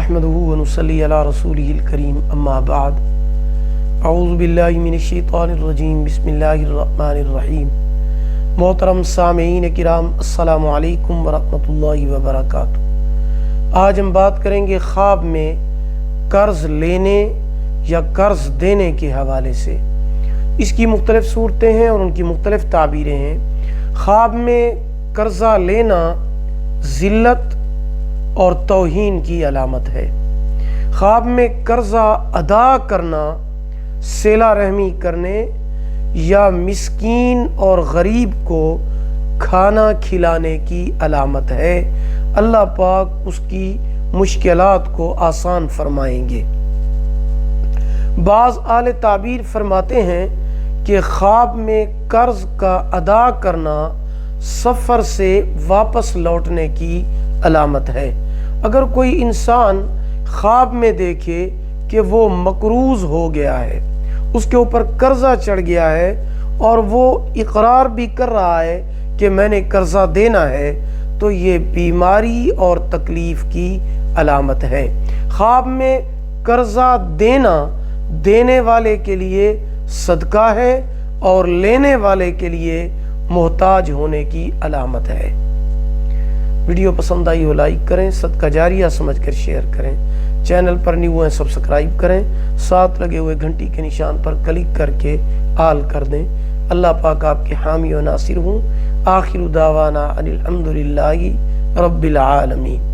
نحمدہ ونصلی علی رسولہ الکریم اما بعد اعوذ باللہ من الشیطان الرجیم بسم اللہ الرحمن الرحیم۔ محترم سامعین کرام، السلام علیکم ورحمۃ اللہ وبرکاتہ۔ آج ہم بات کریں گے خواب میں قرض لینے یا قرض دینے کے حوالے سے۔ اس کی مختلف صورتیں ہیں اور ان کی مختلف تعبیریں ہیں۔ خواب میں قرضہ لینا ذلت اور توہین کی علامت ہے۔ خواب میں قرضہ ادا کرنا صلہ رحمی کرنے یا مسکین اور غریب کو کھانا کھلانے کی علامت ہے۔ اللہ پاک اس کی مشکلات کو آسان فرمائیں گے۔ بعض اہل تعبیر فرماتے ہیں کہ خواب میں قرض کا ادا کرنا سفر سے واپس لوٹنے کی علامت ہے۔ اگر کوئی انسان خواب میں دیکھے کہ وہ مقروض ہو گیا ہے، اس کے اوپر قرضہ چڑھ گیا ہے اور وہ اقرار بھی کر رہا ہے کہ میں نے قرضہ دینا ہے، تو یہ بیماری اور تکلیف کی علامت ہے۔ خواب میں قرضہ دینا دینے والے کے لیے صدقہ ہے اور لینے والے کے لیے محتاج ہونے کی علامت ہے۔ ویڈیو پسند آئی ہو لائک کریں، صدقہ جاریہ سمجھ کر شیئر کریں، چینل پر نیو ہیں سبسکرائب کریں، ساتھ لگے ہوئے گھنٹی کے نشان پر کلک کر کے آل کر دیں۔ اللہ پاک آپ کے حامی و ناصر ہوں۔ آخر دعوانا ان الحمدللہ رب العالمین۔